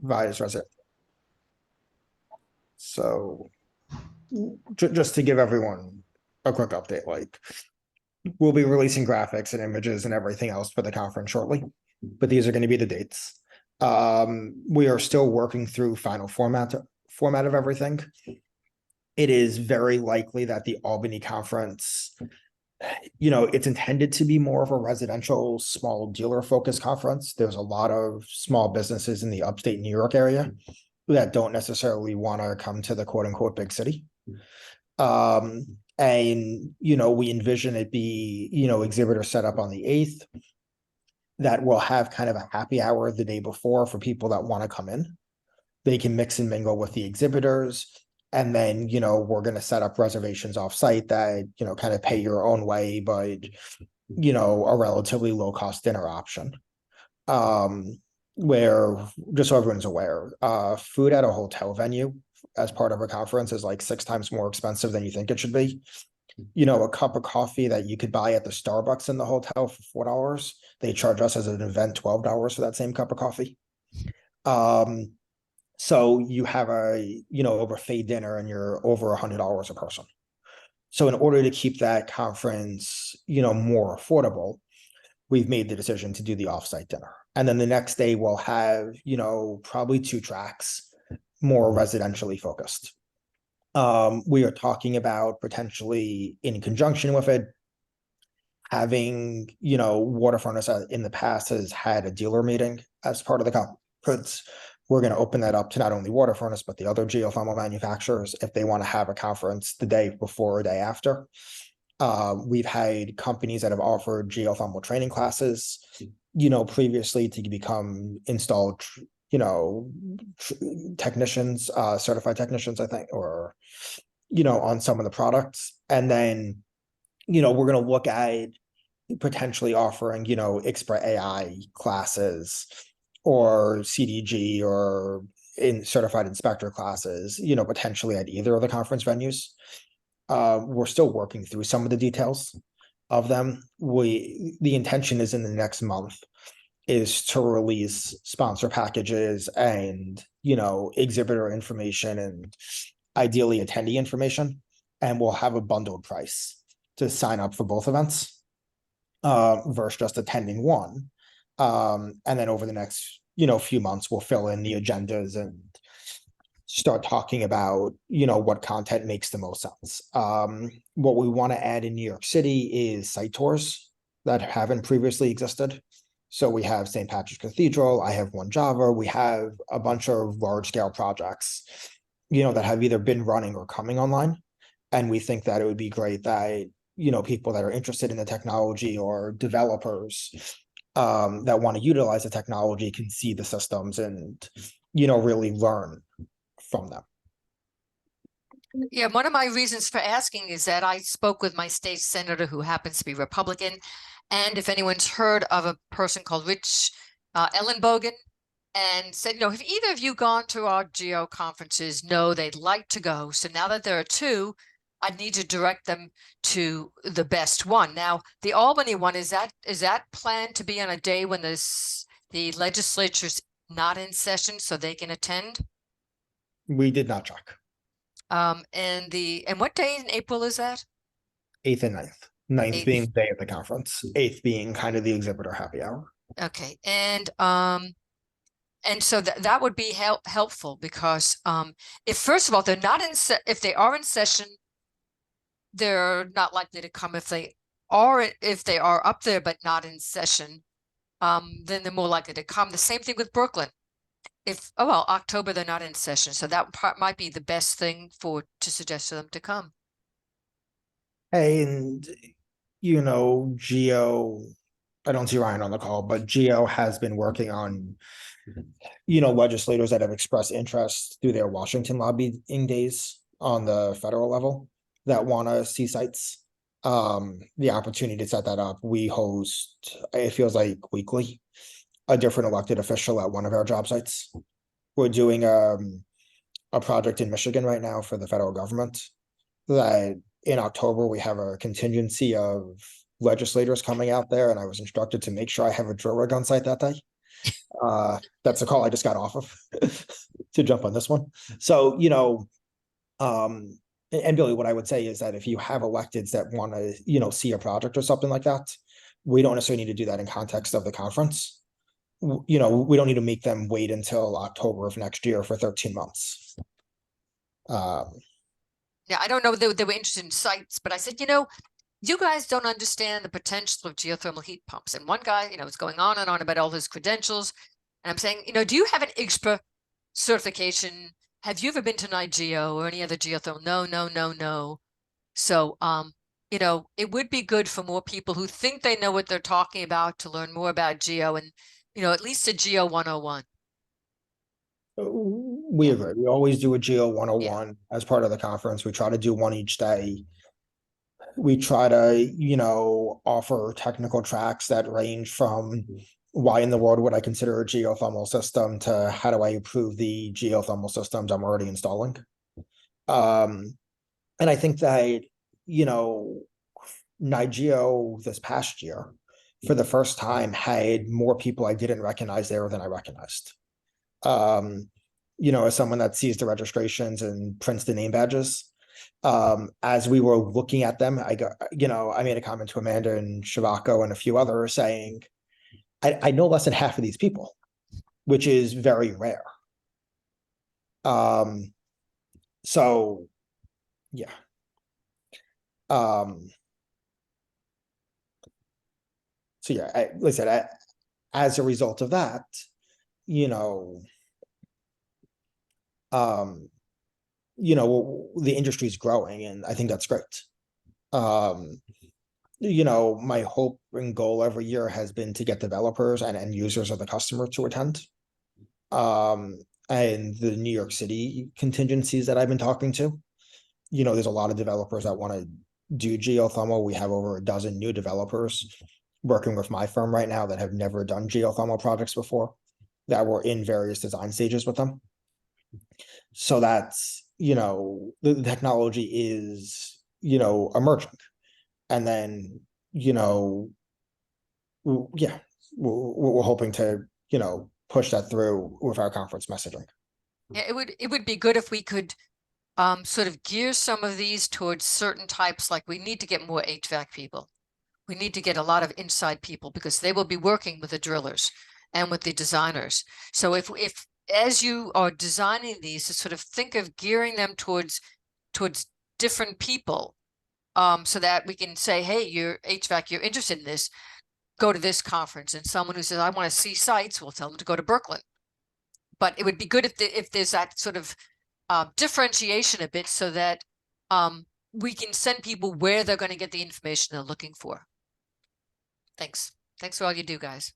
Vi's resident. So just to give everyone a quick update, like we'll be releasing graphics and images and everything else for the conference shortly, but these are going to be the dates. We are still working through final format of everything. It is very likely that the Albany conference, it's intended to be more of a residential small dealer focused conference. There's a lot of small businesses in the upstate New York area that don't necessarily want to come to the quote unquote big city. And we envision it be, exhibitor set up on the 8th that will have kind of a happy hour the day before for people that want to come in. They can mix and mingle with the exhibitors. And then, we're going to set up reservations off site that, kind of pay your own way, but, a relatively low cost dinner option. Where, just so everyone's aware, food at a hotel venue as part of a conference is like 6 times more expensive than you think it should be. A cup of coffee that you could buy at the Starbucks in the hotel for $4, they charge us as an event $12 for that same cup of coffee. So you have a buffet dinner and you're over $100 a person. So in order to keep that conference more affordable, we've made the decision to do the offsite dinner. And then the next day we'll have probably 2 tracks, more residentially focused. We are talking about potentially in conjunction with it having, Waterfront in the past has had a dealer meeting as part of the conference. We're going to open that up to not only Waterfront, but the other geothermal manufacturers if they want to have a conference the day before or day after. We've had companies that have offered geothermal training classes, previously to become installed, technicians, certified technicians, I think, or, on some of the products. And then, we're going to look at potentially offering, Expert AI classes or CDG or in certified inspector classes, potentially at either of the conference venues. We're still working through some of the details of them. The intention is in the next month is to release sponsor packages and, exhibitor information and ideally attendee information. And we'll have a bundled price to sign up for both events versus just attending one. And then over the next, few months, we'll fill in the agendas and start talking about, what content makes the most sense. What we want to add in New York City is site tours that haven't previously existed. So we have St. Patrick's Cathedral, I have One Java, we have a bunch of large scale projects, that have either been running or coming online. And we think that it would be great that, people that are interested in the technology or developers that want to utilize the technology can see the systems and, really learn from them. Yeah, one of my reasons for asking is that I spoke with my state senator who happens to be Republican. And if anyone's heard of a person called Rich Ellenbogen, and said, have either of you gone to our geo conferences? No, they'd like to go. So now that there are 2, I need to direct them to the best one. Now, the Albany one, is that planned to be on a day when the legislature's not in session so they can attend? We did not check. And what day in April is that? 8th and 9th. 9th 8th. being the day of the conference, 8th being kind of the exhibitor happy hour. Okay, and so that would be helpful because if first of all they're not if they are in session, they're not likely to come. If they are up there but not in session, then they're more likely to come. The same thing with Brooklyn. If October they're not in session, so that part might be the best thing to suggest to them to come. And Geo, I don't see Ryan on the call, but Geo has been working on legislators that have expressed interest through their Washington lobbying days on the federal level that want to see sites. The opportunity to set that up. We host, it feels like weekly, a different elected official at one of our job sites. We're doing a project in Michigan right now for the federal government that in October we have a contingency of legislators coming out there, and I was instructed to make sure I have a drill rig on site that day. That's a call I just got off of to jump on this one. So, and Billy, what I would say is that if you have electeds that want to, see a project or something like that, we don't necessarily need to do that in context of the conference. We don't need to make them wait until October of next year for 13 months. Yeah, I don't know, they were interested in sites, but I said, you guys don't understand the potential of geothermal heat pumps. And one guy, was going on and on about all his credentials. And I'm saying, do you have an IGSPA certification? Have you ever been to NY-GEO or any other geothermal? No, no, no, no. So, it would be good for more people who think they know what they're talking about to learn more about geo and, at least a Geo 101. We Yeah. agree. We always do a Geo Yeah. 101 as part of the conference. We try to do one each day. We try to, offer technical tracks that range from why in the world would I consider a geothermal system to how do I improve the geothermal systems I'm already installing. And I think that, NY-GEO this past year, for the first time, had more people I didn't recognize there than I recognized. As someone that sees the registrations and prints the name badges, as we were looking at them, I made a comment to Amanda and Shavako and a few others saying, I know less than half of these people, which is very rare. So yeah. So yeah, as a result of that, the industry is growing, and I think that's great. My hope and goal every year has been to get developers and end users of the customer to attend. And the New York City contingencies that I've been talking to, there's a lot of developers that want to do geothermal. We have over a dozen new developers working with my firm right now that have never done geothermal projects before, that were in various design stages with them. So that's, the technology is, emerging. And then, yeah, we're hoping to, push that through with our conference messaging. Yeah, it would be good if we could sort of gear some of these towards certain types, like we need to get more HVAC people. We need to get a lot of inside people because they will be working with the drillers and with the designers. So if as you are designing these, to sort of think of gearing them towards different people, so that we can say, hey, you're HVAC, you're interested in this, go to this conference. And someone who says, I want to see sites, we'll tell them to go to Brooklyn. But it would be good if there's that sort of differentiation a bit, so that we can send people where they're going to get the information they're looking for. Thanks. Thanks for all you do, guys.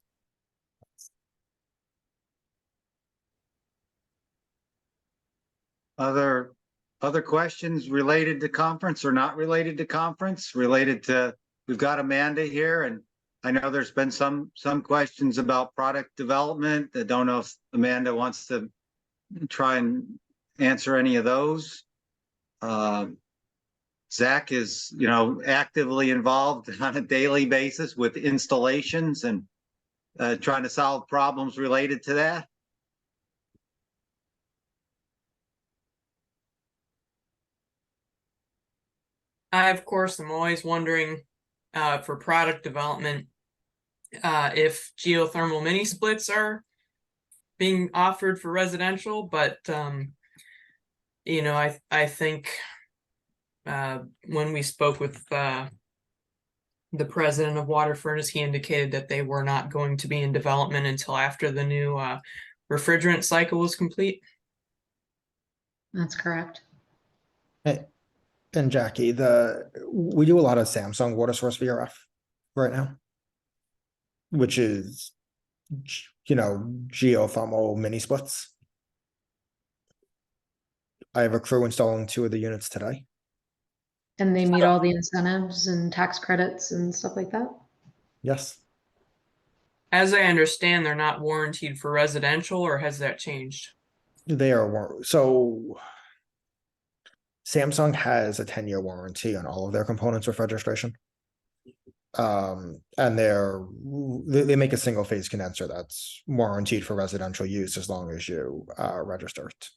Other questions related to conference or not related to conference? We've got Amanda here, and I know there's been some questions about product development. I don't know if Amanda wants to try and answer any of those. Zach is, actively involved on a daily basis with installations and trying to solve problems related to that. I, of course, am always wondering for product development if geothermal mini splits are being offered for residential, but I think when we spoke with the president of Water Furnace, he indicated that they were not going to be in development until after the new refrigerant cycle was complete. That's correct. And Jackie, we do a lot of Samsung water source VRF right now, which is, geothermal mini splits. I have a crew installing 2 of the units today. And they meet all the incentives and tax credits and stuff like that? Yes. As I understand, they're not warranted for residential, or has that changed? They are. So Samsung has a 10-year warranty on all of their components with registration. And they make a single phase condenser that's warranted for residential use as long as you register it.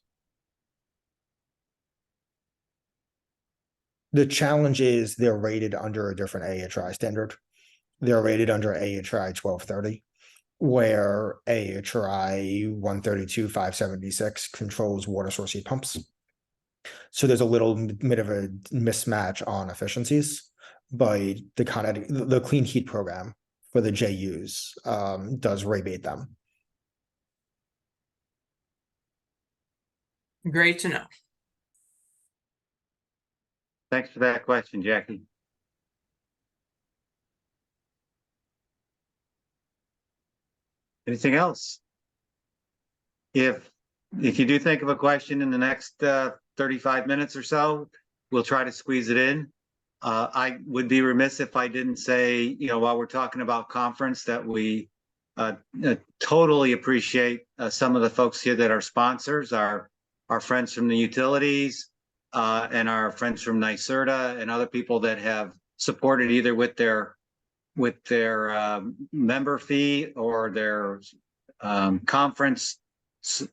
The challenge is they're rated under a different AHRI standard. They're rated under AHRI 1230, where AHRI 132.576 controls water source heat pumps. So there's a little bit of a mismatch on efficiencies, but the clean heat program for the JUs does rebate them. Great to know. Thanks for that question, Jackie. Anything else? If you do think of a question in the next 35 minutes or so, we'll try to squeeze it in. I would be remiss if I didn't say, while we're talking about conference, that we totally appreciate some of the folks here that are sponsors, our friends from the utilities, and our friends from NYSERDA and other people that have supported either with their member fee or their conference.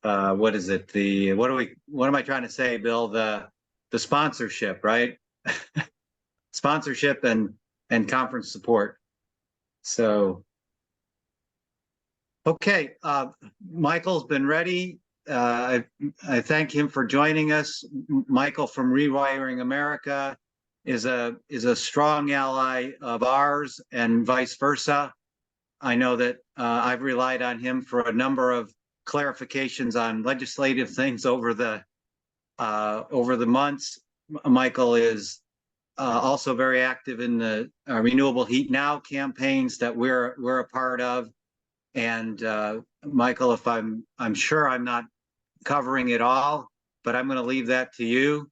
What is it? What am I trying to say, Bill? The sponsorship, right? Sponsorship and conference support. So, okay, Michael's been ready. I thank him for joining us. Michael from ReWiring America is a strong ally of ours and vice versa. I know that I've relied on him for a number of clarifications on legislative things over the months. Michael is also very active in the Renewable Heat Now campaigns that we're a part of. And Michael, if I'm sure I'm not covering it all, but I'm going to leave that to you.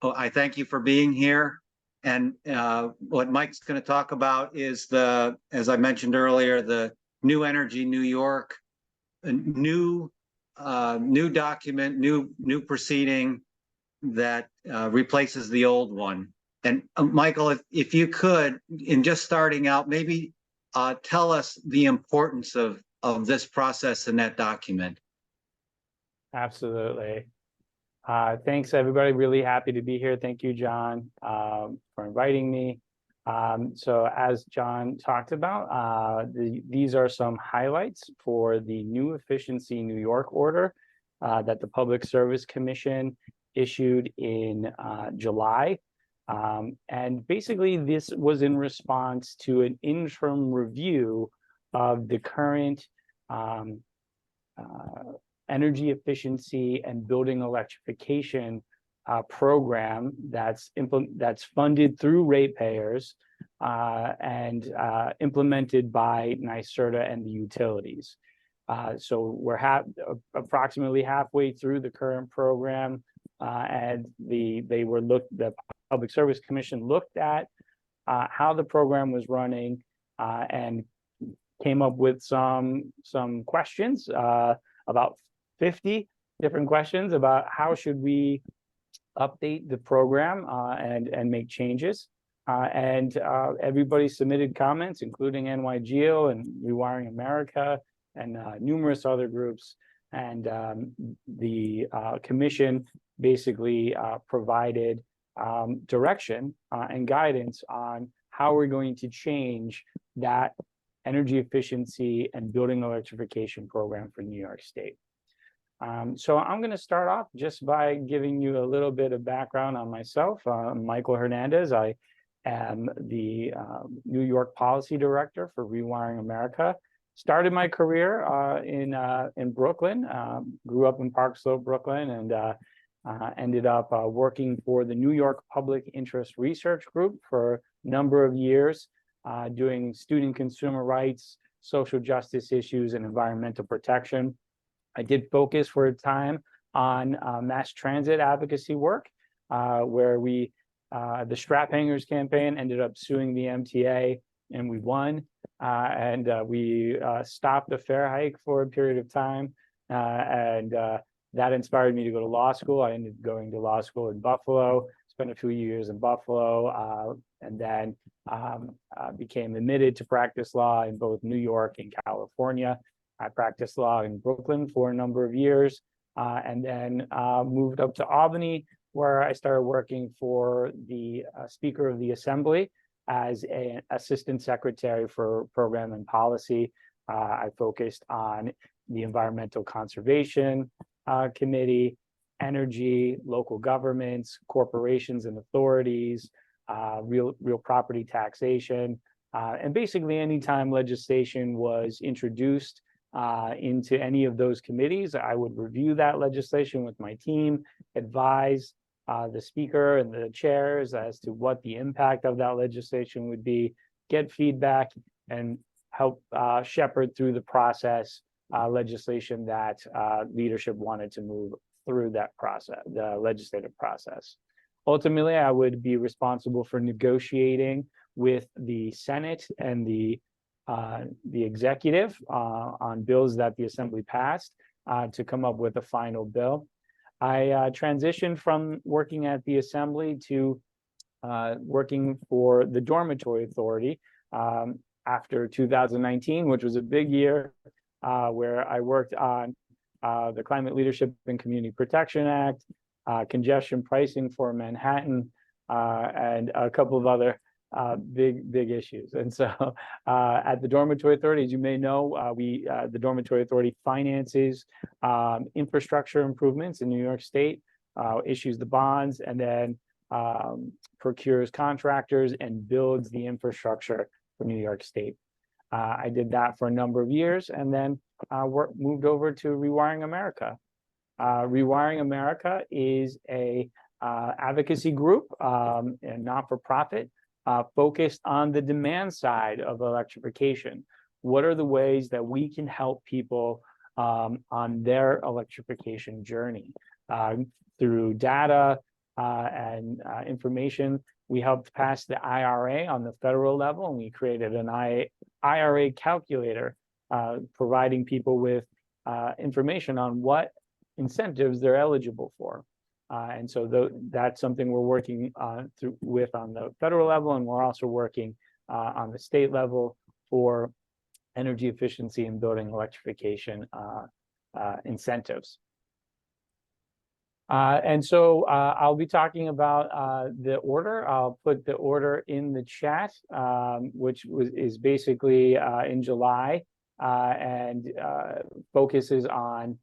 I thank you for being here. And what Mike's going to talk about is as I mentioned earlier, the New Energy New York, a new document, new proceeding that replaces the old one. And Michael, if you could, in just starting out, maybe tell us the importance of this process in that document. Absolutely. Thanks, everybody. Really happy to be here. Thank you, John, for inviting me. So as John talked about, these are some highlights for the new Efficiency New York order that the Public Service Commission issued in July. And basically, this was in response to an interim review of the current energy efficiency and building electrification program that's funded through ratepayers and implemented by NYSERDA and the utilities. So we're approximately halfway through the current program, and the Public Service Commission looked at how the program was running and came up with some questions, about 50 different questions about how should we update the program and make changes. And everybody submitted comments, including NY-GEO and ReWiring America and numerous other groups. And the commission basically provided direction and guidance on how we're going to change that energy efficiency and building electrification program for New York State. So I'm going to start off just by giving you a little bit of background on myself. I'm Michael Hernandez. I am the New York Policy Director for ReWiring America. Started my career in Brooklyn, grew up in Park Slope, Brooklyn, and ended up working for the New York Public Interest Research Group for a number of years, doing student consumer rights, social justice issues, and environmental protection. I did focus for a time on mass transit advocacy work, where the Strap Hangers campaign ended up suing the MTA, and we won. And we stopped the fare hike for a period of time, and that inspired me to go to law school. I ended up going to law school in Buffalo, spent a few years in Buffalo, and then became admitted to practice law in both New York and California. I practiced law in Brooklyn for a number of years, and then moved up to Albany, where I started working for the Speaker of the Assembly as an Assistant Secretary for Program and Policy. I focused on the Environmental Conservation Committee, energy, local governments, corporations and authorities, real property taxation, and basically anytime legislation was introduced into any of those committees, I would review that legislation with my team, advise the speaker and the chairs as to what the impact of that legislation would be, get feedback, and help shepherd through the process legislation that leadership wanted to move through that process, the legislative process. Ultimately, I would be responsible for negotiating with the Senate and the executive on bills that the Assembly passed to come up with a final bill. I transitioned from working at the Assembly to working for the Dormitory Authority after 2019, which was a big year where I worked on the Climate Leadership and Community Protection Act, congestion pricing for Manhattan, and a couple of other big issues. And so at the Dormitory Authority, as you may know, the Dormitory Authority finances infrastructure improvements in New York State, issues the bonds, and then procures contractors and builds the infrastructure for New York State. I did that for a number of years, and then moved over to ReWiring America. ReWiring America is a advocacy group, and not-for-profit, focused on the demand side of electrification. What are the ways that we can help people on their electrification journey? Through data and information, we helped pass the IRA on the federal level, and we created an IRA calculator, providing people with information on what incentives they're eligible for. And so that's something we're working with on the federal level, and we're also working on the state level for energy efficiency and building electrification incentives. And so I'll be talking about the order. I'll put the order in the chat, which is basically in July, and focuses on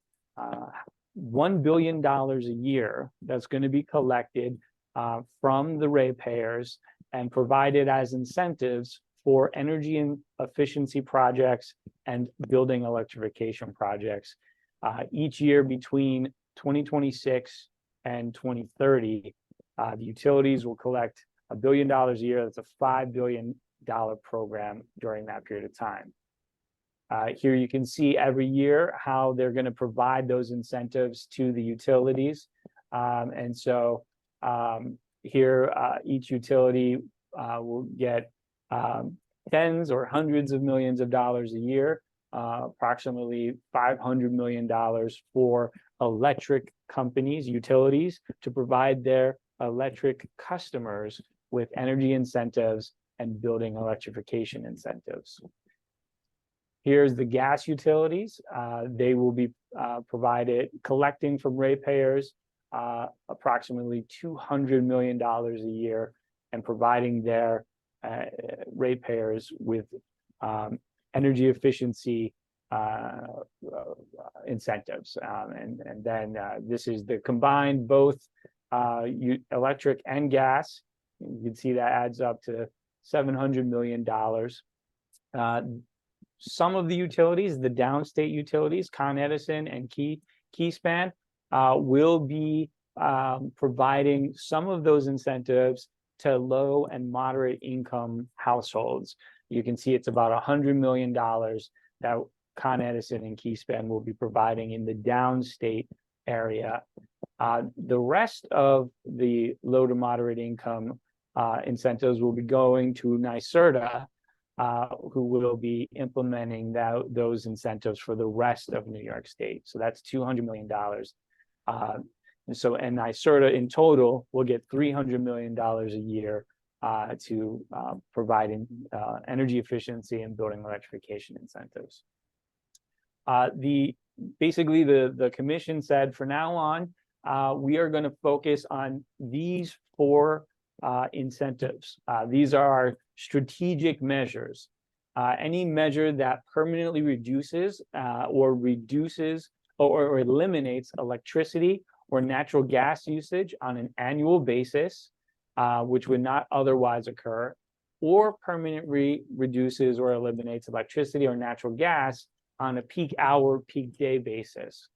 $1 billion a year that's going to be collected from the ratepayers and provided as incentives for energy and efficiency projects and building electrification projects. Each year between 2026 and 2030, the utilities will collect $1 billion a year. That's a $5 billion program during that period of time. Here you can see every year how they're going to provide those incentives to the utilities. And so here each utility will get tens or hundreds of millions of dollars a year, approximately $500 million for electric companies, utilities, to provide their electric customers with energy incentives and building electrification incentives. Here's the gas utilities. They will be collecting from ratepayers approximately $200 million a year and providing their ratepayers with energy efficiency incentives. And then this is the combined both electric and gas. You can see that adds up to $700 million. Some of the utilities, the downstate utilities, Con Edison and Keyspan, will be providing some of those incentives to low and moderate income households. You can see it's about $100 million that Con Edison and Keyspan will be providing in the downstate area. The rest of the low to moderate income incentives will be going to NYSERDA, who will be implementing those incentives for the rest of New York State. So that's $200 million. And so NYSERDA in total will get $300 million a year to provide energy efficiency and building electrification incentives. Basically the commission said from now on, we are going to focus on these 4 incentives. These are our strategic measures. Any measure that permanently reduces or eliminates electricity or natural gas usage on an annual basis, which would not otherwise occur, or permanently reduces or eliminates electricity or natural gas on a peak hour, peak day basis.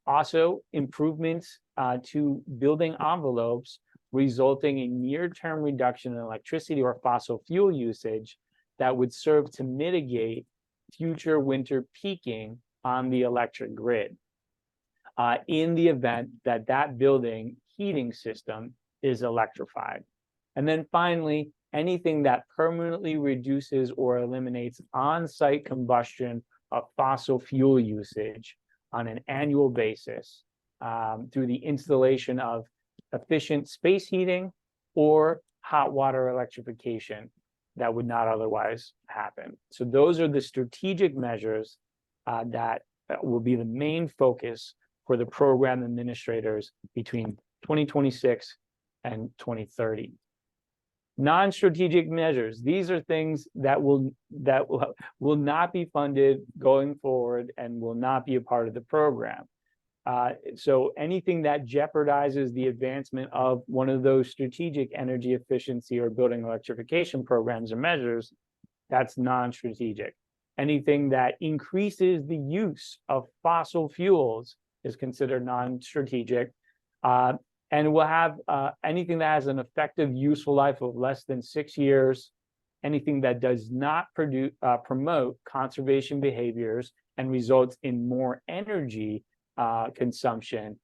Also, improvements to building envelopes resulting in near-term reduction in electricity or fossil fuel usage that would serve to mitigate future winter peaking on the electric grid in the event that that building heating system is electrified. And then finally, anything that permanently reduces or eliminates on-site combustion of fossil fuel usage on an annual basis through the installation of efficient space heating or hot water electrification that would not otherwise happen. So those are the strategic measures that will be the main focus for the program administrators between 2026 and 2030. Non-strategic measures, these are things that will not be funded going forward and will not be a part of the program. So anything that jeopardizes the advancement of one of those strategic energy efficiency or building electrification programs or measures, that's non-strategic. Anything that increases the use of fossil fuels is considered non-strategic. And we'll have anything that has an effective useful life of less than 6 years, anything that does not promote conservation behaviors and results in more energy consumption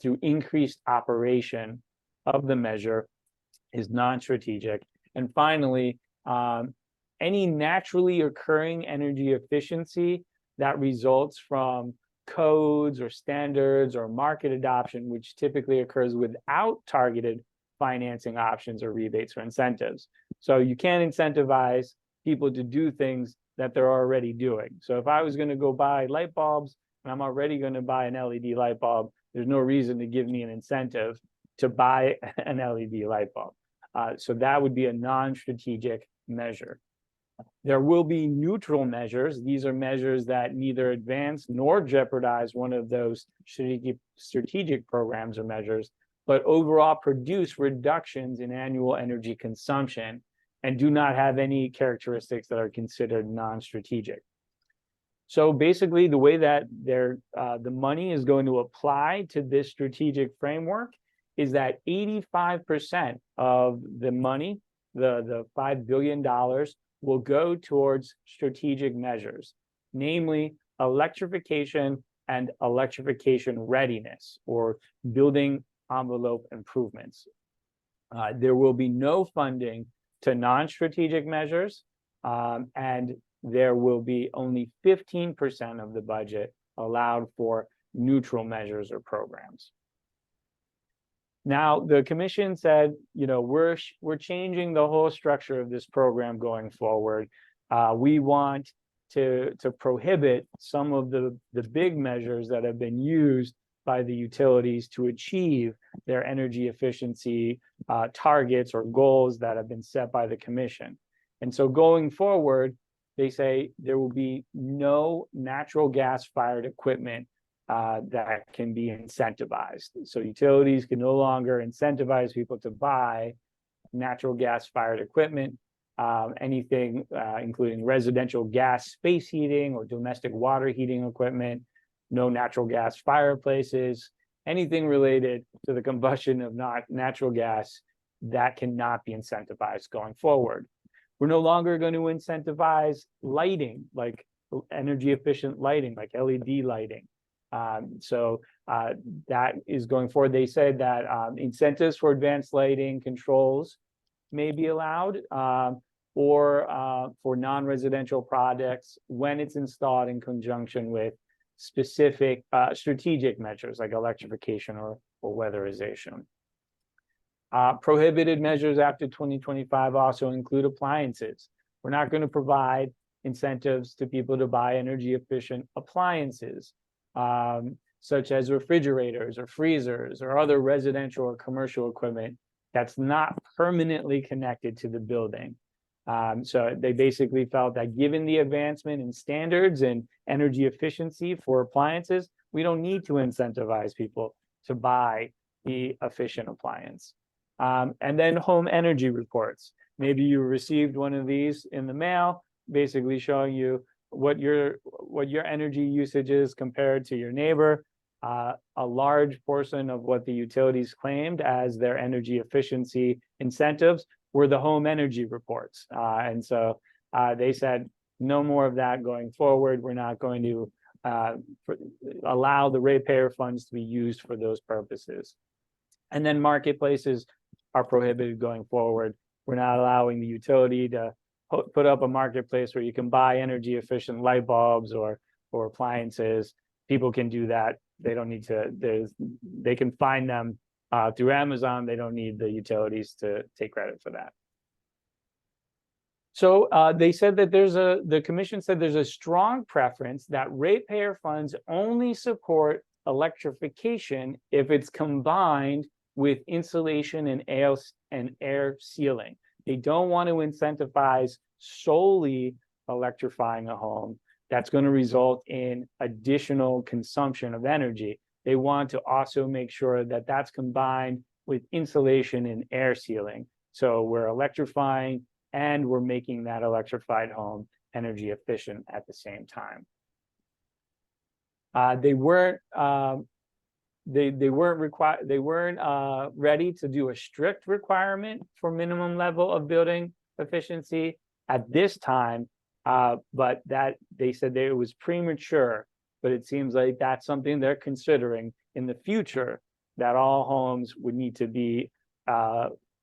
through increased operation of the measure is non-strategic. And finally, any naturally occurring energy efficiency that results from codes or standards or market adoption, which typically occurs without targeted financing options or rebates or incentives. So you can't incentivize people to do things that they're already doing. So if I was going to go buy light bulbs and I'm already going to buy an LED light bulb, there's no reason to give me an incentive to buy an LED light bulb. So that would be a non-strategic measure. There will be neutral measures. These are measures that neither advance nor jeopardize one of those strategic programs or measures, but overall produce reductions in annual energy consumption and do not have any characteristics that are considered non-strategic. So basically, the way that the money is going to apply to this strategic framework is that 85% of the money, the $5 billion, will go towards strategic measures, namely electrification and electrification readiness or building envelope improvements. There will be no funding to non-strategic measures, and there will be only 15% of the budget allowed for neutral measures or programs. Now, the commission said, you know, we're changing the whole structure of this program going forward. We want to prohibit some of the big measures that have been used by the utilities to achieve their energy efficiency targets or goals that have been set by the commission. And so going forward, they say there will be no natural gas fired equipment that can be incentivized. So utilities can no longer incentivize people to buy natural gas fired equipment, anything including residential gas space heating or domestic water heating equipment, no natural gas fireplaces, anything related to the combustion of natural gas that cannot be incentivized going forward. We're no longer going to incentivize lighting, like energy efficient lighting, like LED lighting. So that is going forward. They said that incentives for advanced lighting controls may be allowed or for non-residential products when it's installed in conjunction with specific strategic measures like electrification or weatherization. Prohibited measures after 2025 also include appliances. We're not going to provide incentives to people to buy energy efficient appliances, such as refrigerators or freezers or other residential or commercial equipment that's not permanently connected to the building. So they basically felt that given the advancement in standards and energy efficiency for appliances, we don't need to incentivize people to buy the efficient appliance. And then home energy reports. Maybe you received one of these in the mail, basically showing you what your energy usage is compared to your neighbor. A large portion of what the utilities claimed as their energy efficiency incentives were the home energy reports. And so they said, no more of that going forward. We're not going to allow the ratepayer funds to be used for those purposes. And then marketplaces are prohibited going forward. We're not allowing the utility to put up a marketplace where you can buy energy efficient light bulbs or appliances. People can do that. They don't need to, they can find them through Amazon. They don't need the utilities to take credit for that. So they said that the commission said there's a strong preference that ratepayer funds only support electrification if it's combined with insulation and air sealing. They don't want to incentivize solely electrifying a home. That's going to result in additional consumption of energy. They want to also make sure that that's combined with insulation and air sealing. So we're electrifying and we're making that electrified home energy efficient at the same time. They weren't ready to do a strict requirement for minimum level of building efficiency at this time, but that they said that it was premature. But it seems like that's something they're considering in the future, that all homes would need to be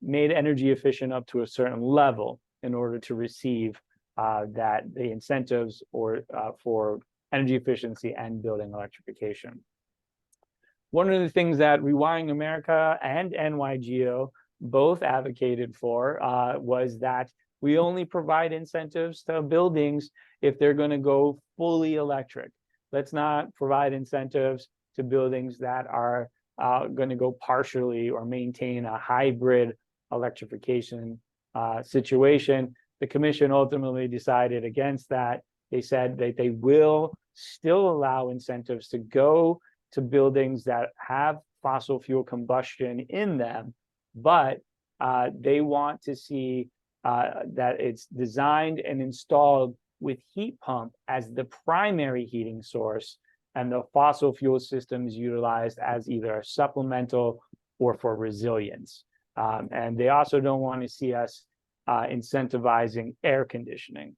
made energy efficient up to a certain level in order to receive the incentives or for energy efficiency and building electrification. One of the things that ReWiring America and NY-GEO both advocated for was that we only provide incentives to buildings if they're going to go fully electric. Let's not provide incentives to buildings that are going to go partially or maintain a hybrid electrification situation. The commission ultimately decided against that. They said that they will still allow incentives to go to buildings that have fossil fuel combustion in them, but they want to see that it's designed and installed with heat pump as the primary heating source, and the fossil fuel systems utilized as either a supplemental or for resilience. And they also don't want to see us incentivizing air conditioning.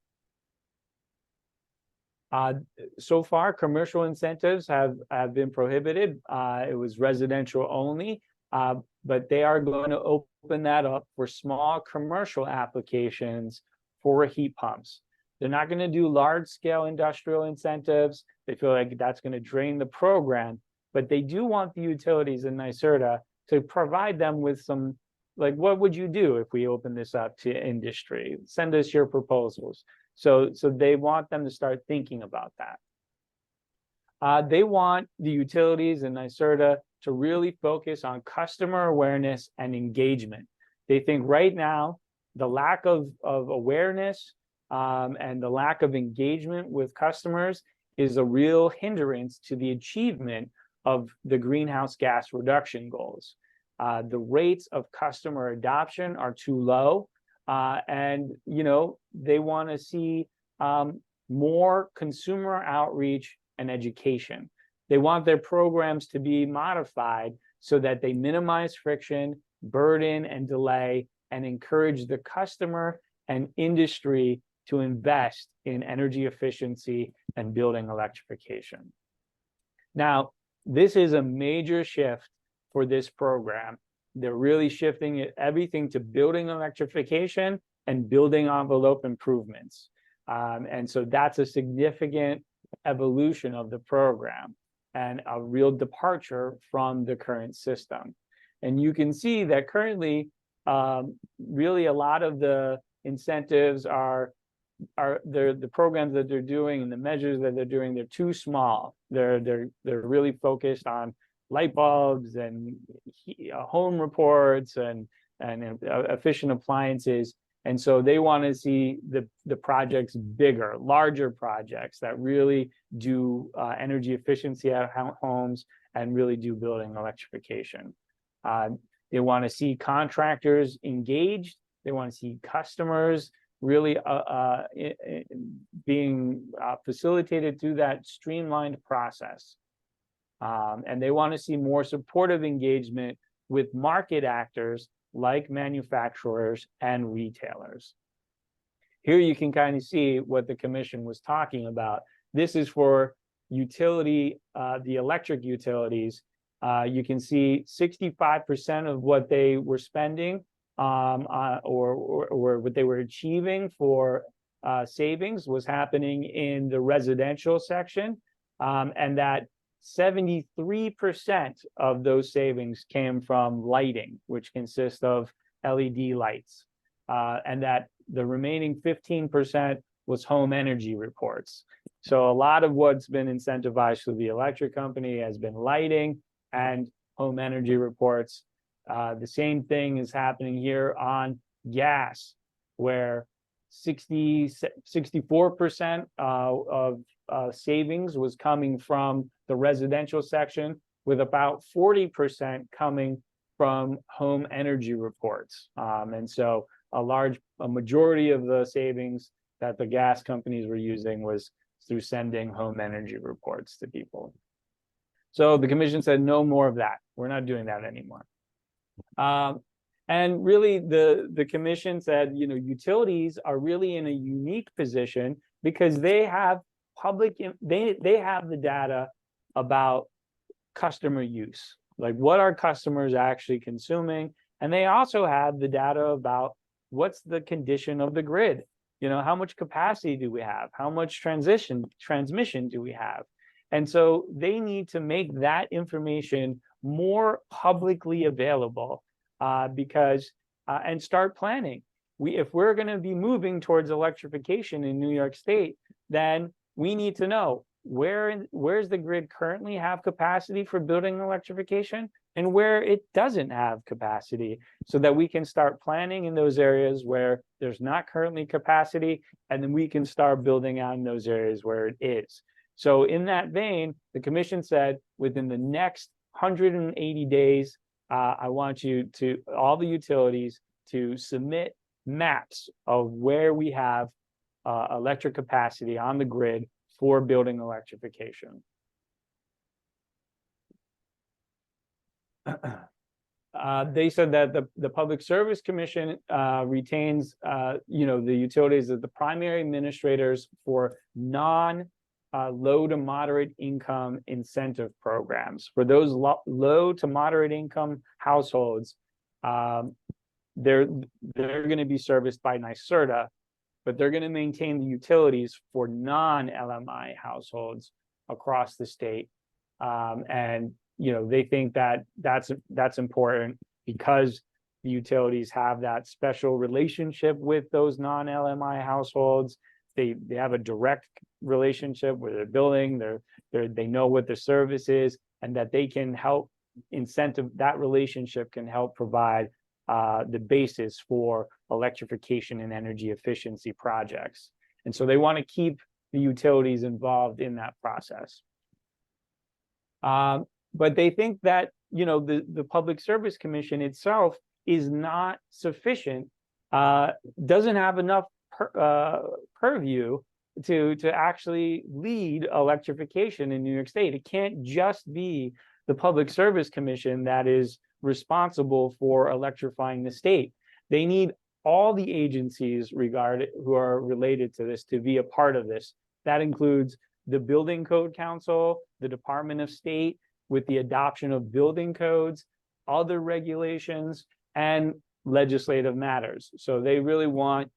So far, commercial incentives have been prohibited. It was residential only, but they are going to open that up for small commercial applications for heat pumps. They're not going to do large-scale industrial incentives. They feel like that's going to drain the program, but they do want the utilities in NYSERDA to provide them with some, like, what would you do if we open this up to industry? Send us your proposals. So they want them to start thinking about that. They want the utilities in NYSERDA to really focus on customer awareness and engagement. They think right now, the lack of awareness and the lack of engagement with customers is a real hindrance to the achievement of the greenhouse gas reduction goals. The rates of customer adoption are too low, and they want to see more consumer outreach and education. They want their programs to be modified so that they minimize friction, burden, and delay, and encourage the customer and industry to invest in energy efficiency and building electrification. Now, this is a major shift for this program. They're really shifting everything to building electrification and building envelope improvements. And so that's a significant evolution of the program and a real departure from the current system. And you can see that currently, really a lot of the incentives are the programs that they're doing and the measures that they're doing, they're too small. They're really focused on light bulbs and home reports and efficient appliances. And so they want to see the projects bigger, larger projects that really do energy efficiency at homes and really do building electrification. They want to see contractors engaged. They want to see customers really being facilitated through that streamlined process. And they want to see more supportive engagement with market actors like manufacturers and retailers. Here you can kind of see what the commission was talking about. This is for the electric utilities. You can see 65% of what they were spending or what they were achieving for savings was happening in the residential section, and that 73% of those savings came from lighting, which consists of LED lights, and that the remaining 15% was home energy reports. So a lot of what's been incentivized through the electric company has been lighting and home energy reports. The same thing is happening here on gas, where 64% of savings was coming from the residential section, with about 40% coming from home energy reports. And so a majority of the savings that the gas companies were using was through sending home energy reports to people. So the commission said no more of that. We're not doing that anymore. And really the commission said, you know, utilities are really in a unique position because they have they have the data about customer use, like what are customers actually consuming, and they also have the data about what's the condition of the grid. You know, how much capacity do we have? How much transmission do we have? And so they need to make that information more publicly available and start planning. If we're going to be moving towards electrification in New York State, then we need to know where's the grid currently have capacity for building electrification and where it doesn't have capacity, so that we can start planning in those areas where there's not currently capacity, and then we can start building out in those areas where it is. So in that vein, the commission said within the next 180 days, I want all the utilities to submit maps of where we have electric capacity on the grid for building electrification. They said that the Public Service Commission retains the utilities as the primary administrators for low to moderate income incentive programs. For those low to moderate income households, they're going to be serviced by NYSERDA, but they're going to maintain the utilities for non-LMI households across the state. And they think that that's important because the utilities have that special relationship with those non-LMI households. They have a direct relationship where they're billing, they know what the service is, and that they can help that relationship can help provide the basis for electrification and energy efficiency projects. And so they want to keep the utilities involved in that process. But they think that, the Public Service Commission itself is not sufficient, doesn't have enough purview to actually lead electrification in New York State. It can't just be the Public Service Commission that is responsible for electrifying the state. They need all the agencies who are related to this to be a part of this. That includes the Building Code Council, the Department of State, with the adoption of building codes, other regulations, and legislative matters. So they really want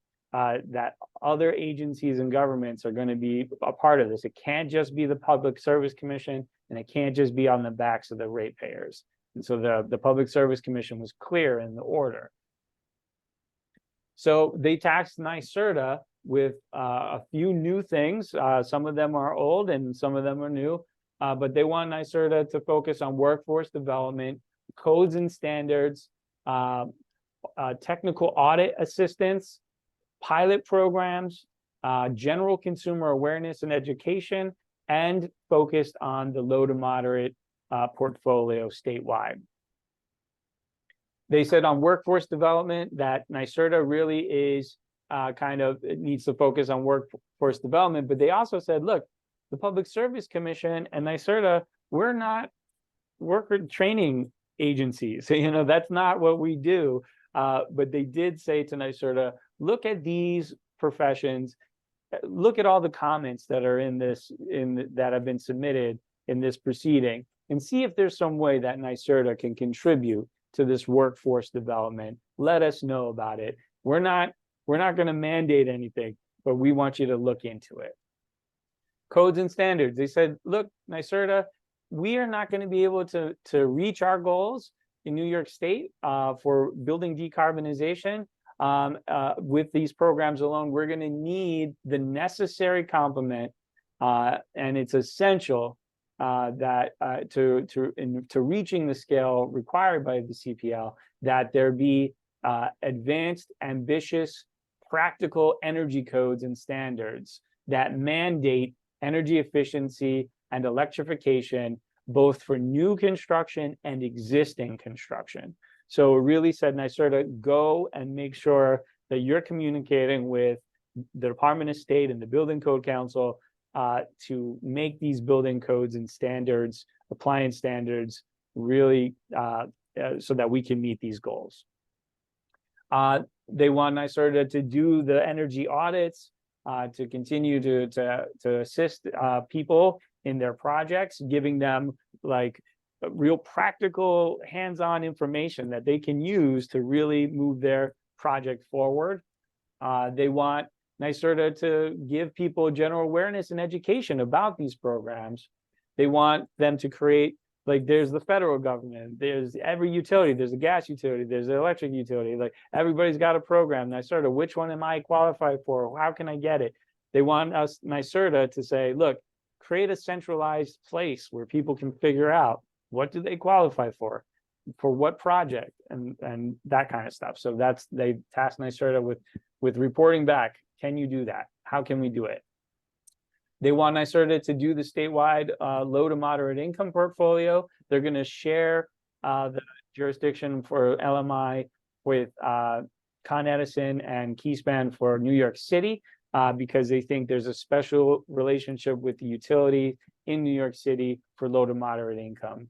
that other agencies and governments are going to be a part of this. It can't just be the Public Service Commission, and it can't just be on the backs of the ratepayers. And so the Public Service Commission was clear in the order. So they taxed NYSERDA with a few new things. Some of them are old and some of them are new, but they want NYSERDA to focus on workforce development, codes and standards, technical audit assistance, pilot programs, general consumer awareness and education, and focused on the low to moderate portfolio statewide. They said on workforce development that NYSERDA really is it needs to focus on workforce development, but they also said, look, the Public Service Commission and NYSERDA, we're not worker training agencies. So, that's not what we do. But they did say to NYSERDA, look at these professions, look at all the comments that are in this, that have been submitted in this proceeding, and see if there's some way that NYSERDA can contribute to this workforce development. Let us know about it. We're not going to mandate anything, but we want you to look into it. Codes and standards. They said, look, NYSERDA, we are not going to be able to reach our goals in New York State for building decarbonization with these programs alone. We're going to need the necessary complement, and it's essential that to reaching the scale required by the CPL, that there be advanced, ambitious, practical energy codes and standards that mandate energy efficiency and electrification, both for new construction and existing construction. So it really said, NYSERDA, go and make sure that you're communicating with the Department of State and the Building Code Council to make these building codes and standards, appliance standards, really so that we can meet these goals. They want NYSERDA to do the energy audits, to continue to assist people in their projects, giving them like real practical hands-on information that they can use to really move their project forward. They want NYSERDA to give people general awareness and education about these programs. They want them to create, like, there's the federal government, there's every utility, there's a gas utility, there's an electric utility, like everybody's got a program. NYSERDA, which one am I qualified for? How can I get it? They want us, NYSERDA, to say, look, create a centralized place where people can figure out what do they qualify for what project, and that kind of stuff. So they tasked NYSERDA with reporting back. Can you do that? How can we do it? They want NYSERDA to do the statewide low to moderate income portfolio. They're going to share the jurisdiction for LMI with Con Edison and Keyspan for New York City, because they think there's a special relationship with the utility in New York City for low to moderate income.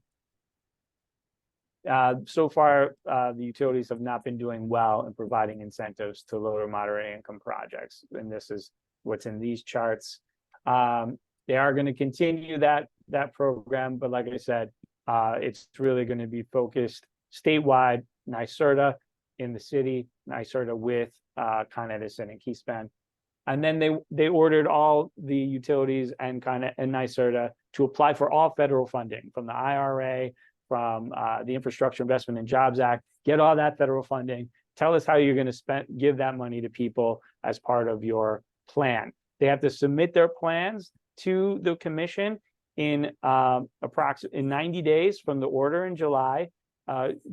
So far, the utilities have not been doing well in providing incentives to low to moderate income projects. And this is what's in these charts. They are going to continue that program, but like I said, it's really going to be focused statewide, NYSERDA in the city, NYSERDA with Con Edison and Keyspan. And then they ordered all the utilities and NYSERDA to apply for all federal funding from the IRA, from the Infrastructure Investment and Jobs Act. Get all that federal funding. Tell us how you're going to give that money to people as part of your plan. They have to submit their plans to the commission in approximately 90 days from the order in July,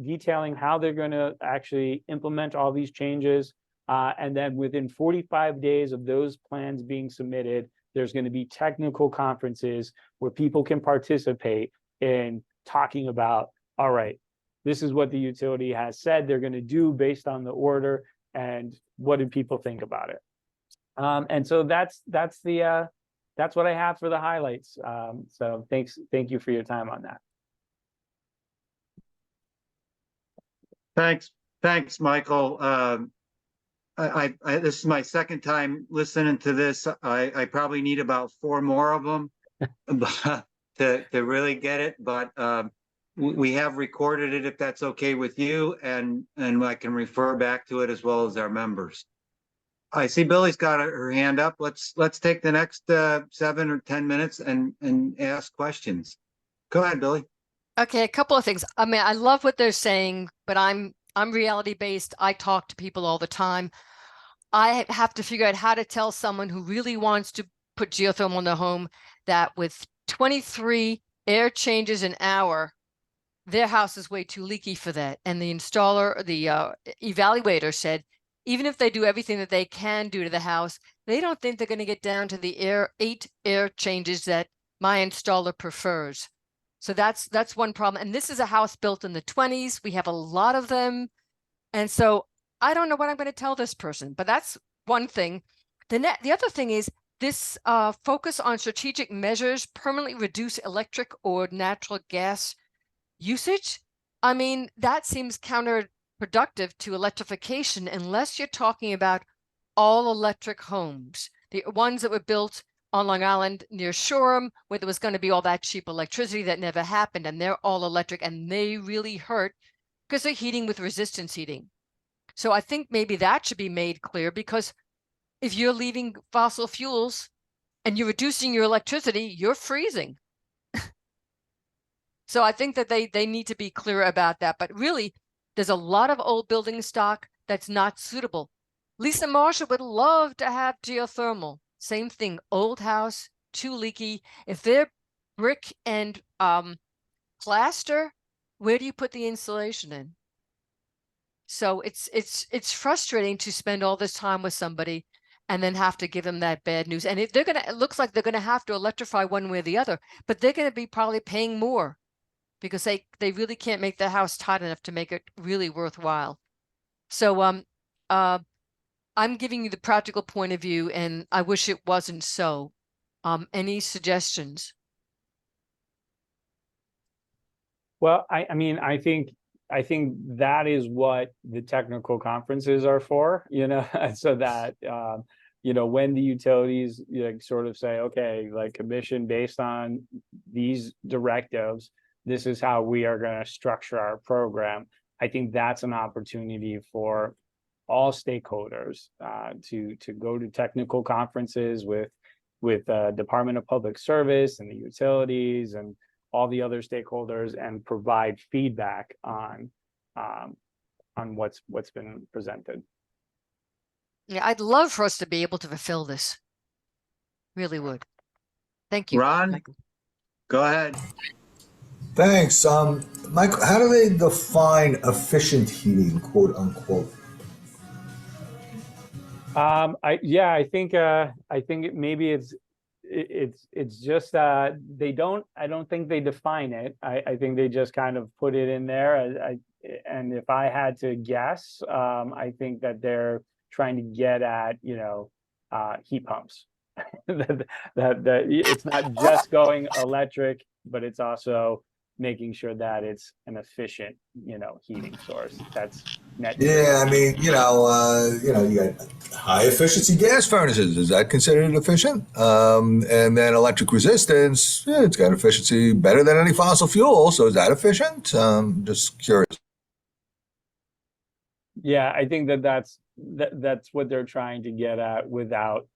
detailing how they're going to actually implement all these changes. And then within 45 days of those plans being submitted, there's going to be technical conferences where people can participate in talking about, all right, this is what the utility has said they're going to do based on the order, and what do people think about it? And so that's what I have for the highlights. So thank you for your time on that. Thanks, Michael. This is my second time listening to this. I probably need about 4 more of them to really get it, but we have recorded it, if that's okay with you, and I can refer back to it as well as our members. I see Billy's got her hand up. Let's take the next 7 or 10 minutes and ask questions. Go ahead, Billy. Okay, a couple of things. I mean, I love what they're saying, but I'm reality based. I talk to people all the time. I have to figure out how to tell someone who really wants to put geothermal in their home that with 23 air changes an hour, their house is way too leaky for that. And the installer, the evaluator said, even if they do everything that they can do to the house, they don't think they're going to get down to the 8 air changes that my installer prefers. So that's one problem. And this is a house built in the 20s. We have a lot of them. And so I don't know what I'm going to tell this person, but that's one thing. The other thing is this focus on strategic measures permanently reduce electric or natural gas usage. I mean, that seems counterproductive to electrification unless you're talking about all electric homes, the ones that were built on Long Island near Shoreham, where there was going to be all that cheap electricity that never happened, and they're all electric, and they really hurt because they're heating with resistance heating. So I think maybe that should be made clear, because if you're leaving fossil fuels and you're reducing your electricity, you're freezing. So I think that they need to be clear about that. But really, there's a lot of old building stock that's not suitable. Lisa Marshall would love to have geothermal. Same thing, old house, too leaky. If they're brick and plaster, where do you put the insulation in? So it's frustrating to spend all this time with somebody and then have to give them that bad news. And if they're gonna, it looks like they're gonna have to electrify one way or the other, but they're gonna be probably paying more because they really can't make the house tight enough to make it really worthwhile. So I'm giving you the practical point of view, and I wish it wasn't so. Any suggestions? Well, I mean, I think that is what the technical conferences are for, you know, so that, you know, when the utilities like sort of say, okay, like commission based on these directives, this is how we are going to structure our program. I think that's an opportunity for all stakeholders to go to technical conferences with Department of Public Service and the utilities and all the other stakeholders and provide feedback on what's been presented. Yeah, I'd love for us to be able to fulfill this. Really would. Thank you. Ron, Michael. go ahead. Thanks. Michael, how do they define efficient heating, quote unquote? I think maybe it's just they don't, I don't think they define it. I think they just kind of put it in there. And if I had to guess, I think that they're trying to get at, you know, heat pumps. that it's not just going electric, but it's also making sure that it's an efficient, you know, heating source. That's net. Yeah, I mean, you got high efficiency gas furnaces. Is that considered efficient? And then electric resistance, yeah, it's got efficiency better than any fossil fuel. So is that efficient? Just curious. Yeah, I think that's what they're trying to get at without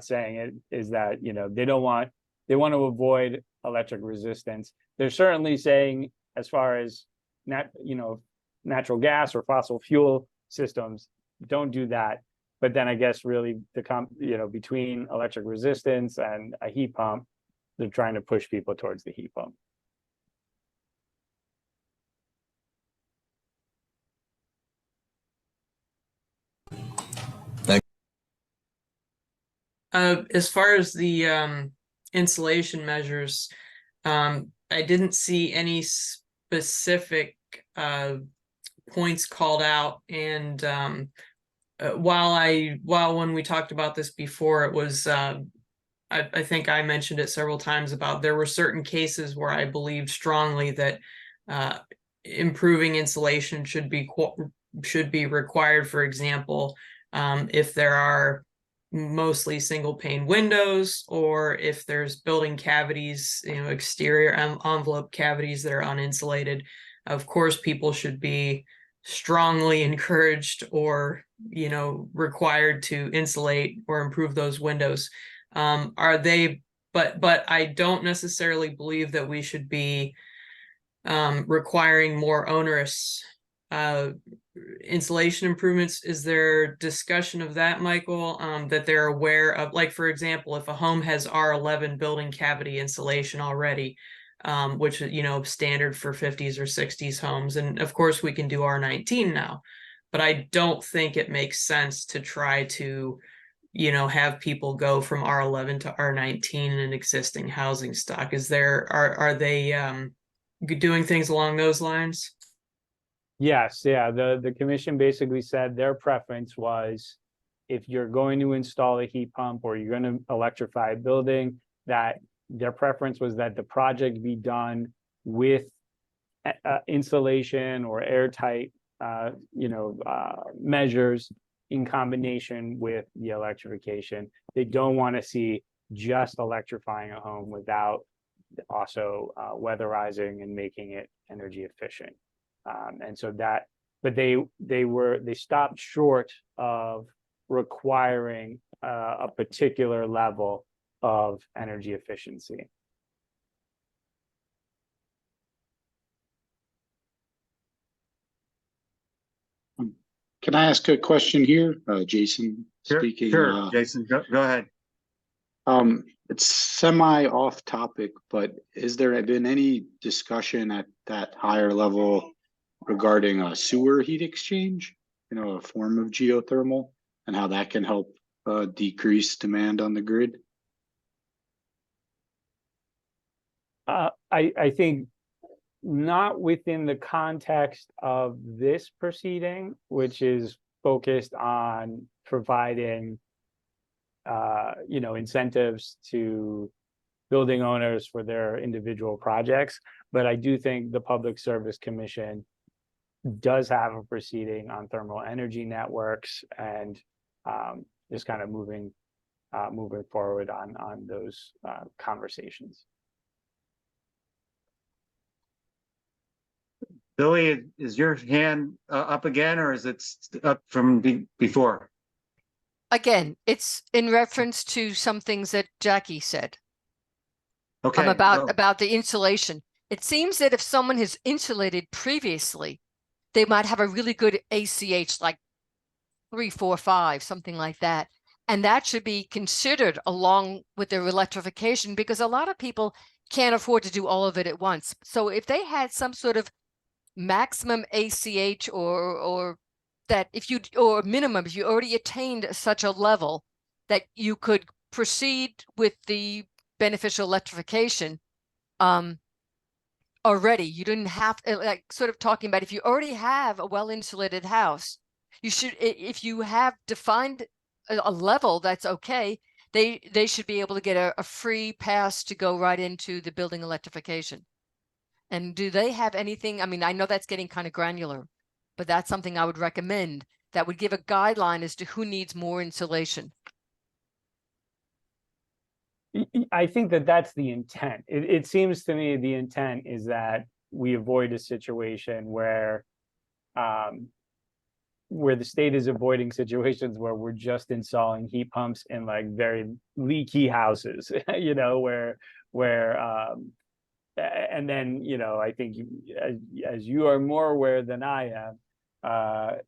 saying it, is that, you know, they want to avoid electric resistance. They're certainly saying, as far as natural gas or fossil fuel systems, don't do that. But then I guess really between electric resistance and a heat pump, they're trying to push people towards the heat pump. As far as the insulation measures, I didn't see any specific points called out. And while when we talked about this before, it was I think I mentioned it several times about there were certain cases where I believed strongly that improving insulation should be required. For example, if there are mostly single pane windows, or if there's building cavities, exterior envelope cavities that are uninsulated, of course people should be strongly encouraged or, required to insulate or improve those windows. Are they, but I don't necessarily believe that we should be requiring more onerous insulation improvements. Is there discussion of that, Michael, that they're aware of? Like, for example, if a home has R11 building cavity insulation already, which, standard for 50s or 60s homes. And of course we can do R19 now, but I don't think it makes sense to try to, have people go from R11 to R19 in an existing housing stock. Are they doing things along those lines? Yes, yeah, the commission basically said their preference was if you're going to install a heat pump or you're going to electrify a building, that their preference was that the project be done with insulation or airtight, measures in combination with the electrification. They don't want to see just electrifying a home without also weatherizing and making it energy efficient. And so that, but they stopped short of requiring a particular level of energy efficiency. Can I ask a question here? Jason speaking. Sure, Jason, go ahead. It's semi off topic, but has there been any discussion at that higher level regarding a sewer heat exchange, a form of geothermal, and how that can help decrease demand on the grid? I think not within the context of this proceeding, which is focused on providing, incentives to building owners for their individual projects. But I do think the Public Service Commission does have a proceeding on thermal energy networks and just kind of moving forward on those conversations. Billy, is your hand up again, or is it up from before? Again, it's in reference to some things that Jackie said. Okay. About the insulation. It seems that if someone has insulated previously, they might have a really good ACH, like 3, 4, 5, something like that. And that should be considered along with their electrification, because a lot of people can't afford to do all of it at once. So if they had some sort of maximum ACH or that or minimum, if you already attained such a level that you could proceed with the beneficial electrification, already, you didn't have like sort of talking about if you already have a well-insulated house, you should, if you have defined a level that's okay, they should be able to get a free pass to go right into the building electrification. And do they have anything? I mean, I know that's getting kind of granular, but that's something I would recommend that would give a guideline as to who needs more insulation. I think that's the intent. It seems to me the intent is that we avoid a situation where the state is avoiding situations where we're just installing heat pumps in like very leaky houses, and then, I think as you are more aware than I am,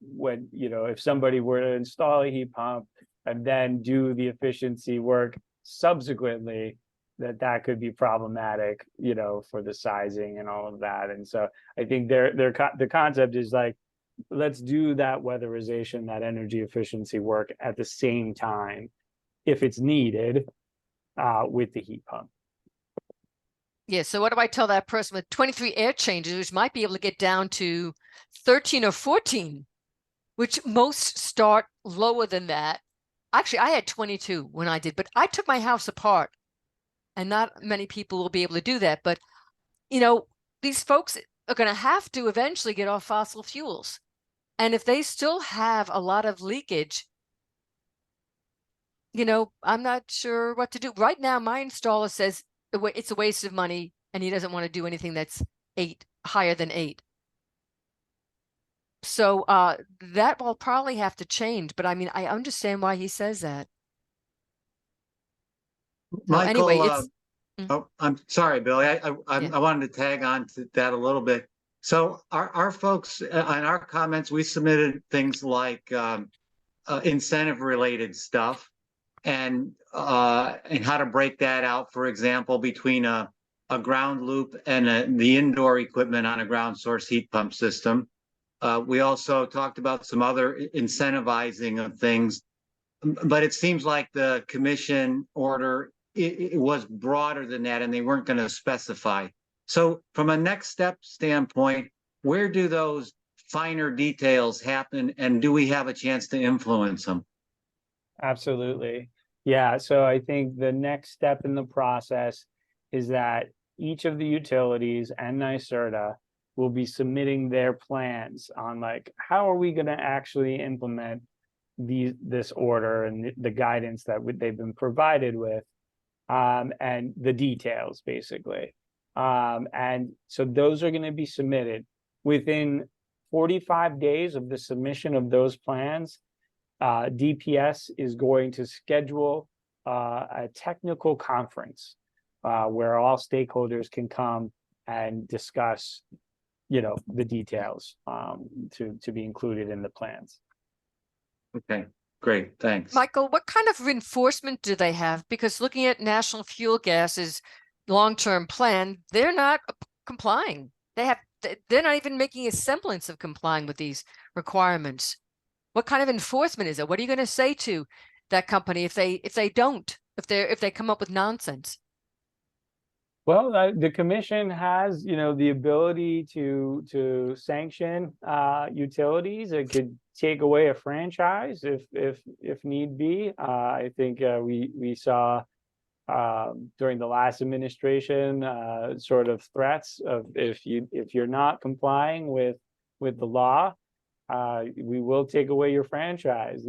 when, if somebody were to install a heat pump and then do the efficiency work subsequently, that could be problematic, for the sizing and all of that. And so I think the concept is like, let's do that weatherization, that energy efficiency work at the same time, if it's needed, with the heat pump. Yeah, so what do I tell that person with 23 air changes, which might be able to get down to 13 or 14, which most start lower than that? Actually, I had 22 when I did, but I took my house apart, and not many people will be able to do that. But, these folks are going to have to eventually get off fossil fuels. And if they still have a lot of leakage, I'm not sure what to do. Right now, my installer says it's a waste of money, and he doesn't want to do anything that's higher than 8. So that will probably have to change, but I mean, I understand why he says that. So anyway, Michael, it's oh, I'm sorry, Billy. I Yeah. wanted to tag on to that a little bit. So our folks on our comments, we submitted things like incentive related stuff and how to break that out, for example, between a ground loop and the indoor equipment on a ground source heat pump system. We also talked about some other incentivizing of things, but it seems like the commission order it was broader than that, and they weren't going to specify. So, from a next step standpoint, where do those finer details happen, and do we have a chance to influence them? Absolutely. Yeah, so I think the next step in the process is that each of the utilities and NYSERDA will be submitting their plans on like, how are we going to actually implement this order and the guidance that they've been provided with, and the details basically. And so those are going to be submitted within 45 days of the submission of those plans. DPS is going to schedule a technical conference where all stakeholders can come and discuss, the details to be included in the plans. Okay, great, thanks. Michael, what kind of enforcement do they have? Because looking at National Fuel Gas's long-term plan, they're not complying. They're not even making a semblance of complying with these requirements. What kind of enforcement is it? What are you going to say to that company if they come up with nonsense? Well, the commission has, the ability to sanction utilities. It could take away a franchise if need be. I think we saw during the last administration sort of threats of if you're not complying with the law, we will take away your franchise.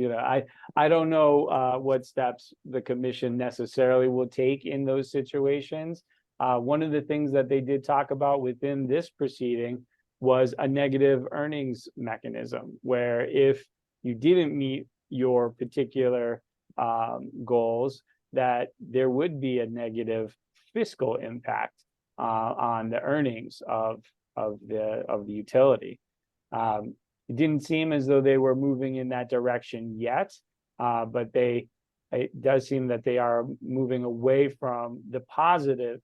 I don't know what steps the commission necessarily will take in those situations. One of the things that they did talk about within this proceeding was a negative earnings mechanism, where if you didn't meet your particular goals, that there would be a negative fiscal impact on the earnings of the utility. It didn't seem as though they were moving in that direction yet, but it does seem that they are moving away from the positive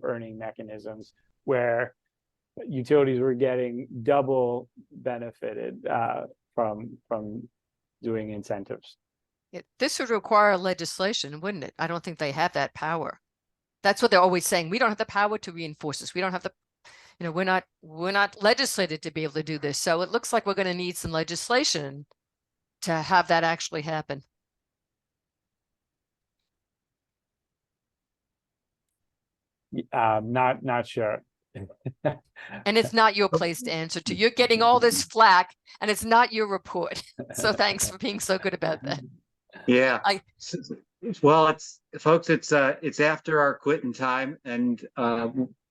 earning mechanisms where utilities were getting double benefited from doing incentives. This would require legislation, wouldn't it? I don't think they have that power. That's what they're always saying. We don't have the power to reinforce this. We don't have the, we're not legislated to be able to do this. So it looks like we're going to need some legislation to have that actually happen. Not sure. And it's not your place to answer to. You're getting all this flack and it's not your report. So thanks for being so good about that. Yeah. Well, it's after our quitting time, and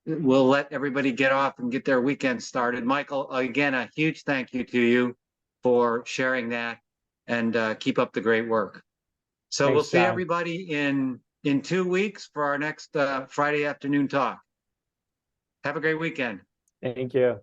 we'll let everybody get off and get their weekend started. Michael, again, a huge thank you to you for sharing that, and keep up the great work. So Thanks, we'll see John. everybody in 2 weeks for our next Friday afternoon talk. Have a great weekend. Thank you.